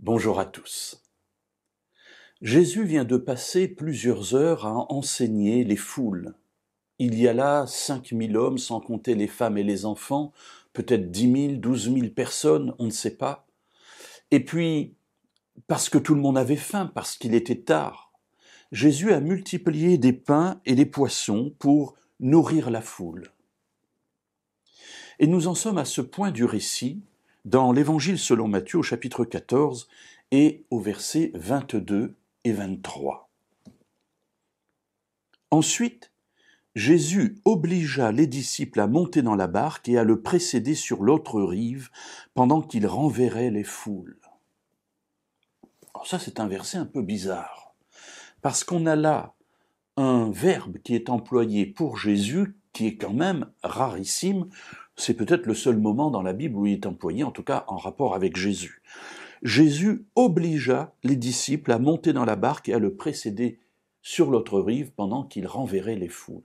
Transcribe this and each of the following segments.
Bonjour à tous. Jésus vient de passer plusieurs heures à enseigner les foules. Il y a là 5000 hommes, sans compter les femmes et les enfants, peut-être 10 000, 12 000 personnes, on ne sait pas. Et puis, parce que tout le monde avait faim, parce qu'il était tard, Jésus a multiplié des pains et des poissons pour nourrir la foule. Et nous en sommes à ce point du récit dans l'Évangile selon Matthieu au chapitre 14 et au verset 22 et 23. Ensuite, Jésus obligea les disciples à monter dans la barque et à le précéder sur l'autre rive pendant qu'il renverrait les foules. Alors ça, c'est un verset un peu bizarre, parce qu'on a là un verbe qui est employé pour Jésus qui est quand même rarissime. C'est peut-être le seul moment dans la Bible où il est employé, en tout cas en rapport avec Jésus. Jésus obligea les disciples à monter dans la barque et à le précéder sur l'autre rive pendant qu'il renverrait les foules.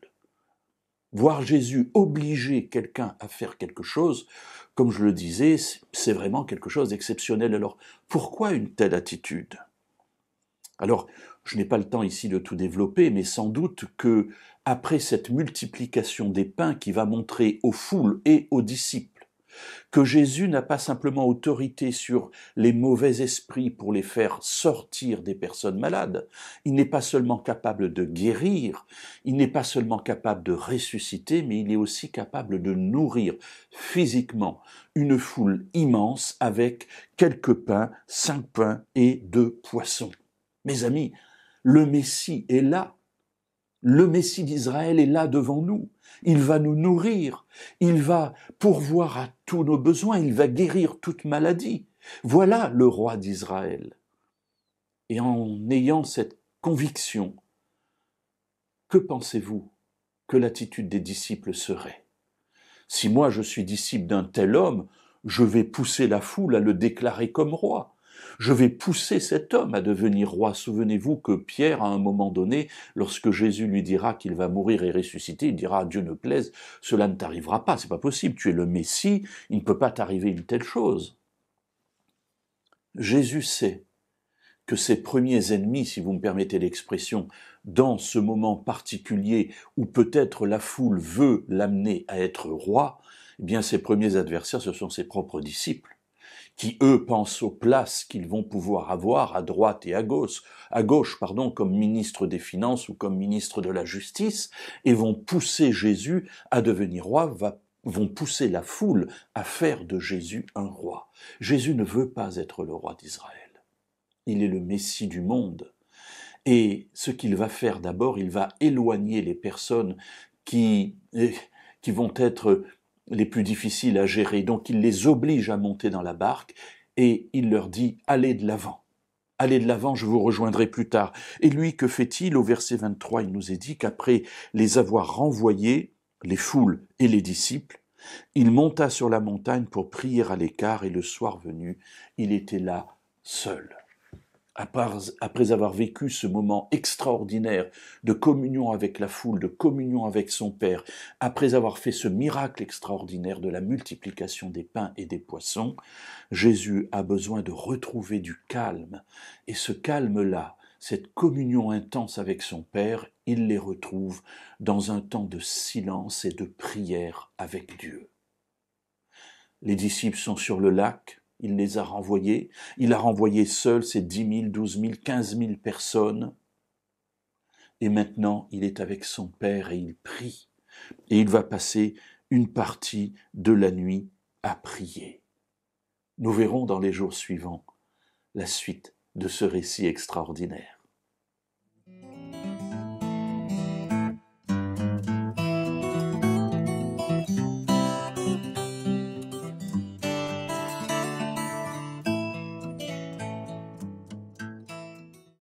Voir Jésus obliger quelqu'un à faire quelque chose, comme je le disais, c'est vraiment quelque chose d'exceptionnel. Alors, pourquoi une telle attitude ? Alors, je n'ai pas le temps ici de tout développer, mais sans doute que, après cette multiplication des pains qui va montrer aux foules et aux disciples que Jésus n'a pas simplement autorité sur les mauvais esprits pour les faire sortir des personnes malades, il n'est pas seulement capable de guérir, il n'est pas seulement capable de ressusciter, mais il est aussi capable de nourrir physiquement une foule immense avec quelques pains, 5 pains et 2 poissons. Mes amis, le Messie est là. Le Messie d'Israël est là devant nous. Il va nous nourrir. Il va pourvoir à tous nos besoins. Il va guérir toute maladie. Voilà le roi d'Israël. Et en ayant cette conviction, que pensez-vous que l'attitude des disciples serait ? Si moi je suis disciple d'un tel homme, je vais pousser la foule à le déclarer comme roi. Je vais pousser cet homme à devenir roi. Souvenez-vous que Pierre, à un moment donné, lorsque Jésus lui dira qu'il va mourir et ressusciter, il dira « Dieu ne plaise, cela ne t'arrivera pas, c'est pas possible, tu es le Messie, il ne peut pas t'arriver une telle chose. » Jésus sait que ses premiers ennemis, si vous me permettez l'expression, dans ce moment particulier où peut-être la foule veut l'amener à être roi, eh bien ses premiers adversaires, ce sont ses propres disciples, qui eux pensent aux places qu'ils vont pouvoir avoir à droite et à gauche, comme ministre des Finances ou comme ministre de la Justice, et vont pousser Jésus à devenir roi, vont pousser la foule à faire de Jésus un roi. Jésus ne veut pas être le roi d'Israël. Il est le Messie du monde. Et ce qu'il va faire d'abord, il va éloigner les personnes qui vont être les plus difficiles à gérer. Donc il les oblige à monter dans la barque et il leur dit « Allez de l'avant. Allez de l'avant, je vous rejoindrai plus tard. » Et lui, que fait-il ? Au verset 23, il nous est dit qu'après les avoir renvoyés, les foules et les disciples, il monta sur la montagne pour prier à l'écart et le soir venu, il était là seul. Après avoir vécu ce moment extraordinaire de communion avec la foule, de communion avec son Père, après avoir fait ce miracle extraordinaire de la multiplication des pains et des poissons, Jésus a besoin de retrouver du calme. Et ce calme-là, cette communion intense avec son Père, il les retrouve dans un temps de silence et de prière avec Dieu. Les disciples sont sur le lac. Il les a renvoyés. Il a renvoyé seul ces 10 000, 12 000, 15 000 personnes. Et maintenant, il est avec son Père et il prie. Et il va passer une partie de la nuit à prier. Nous verrons dans les jours suivants la suite de ce récit extraordinaire.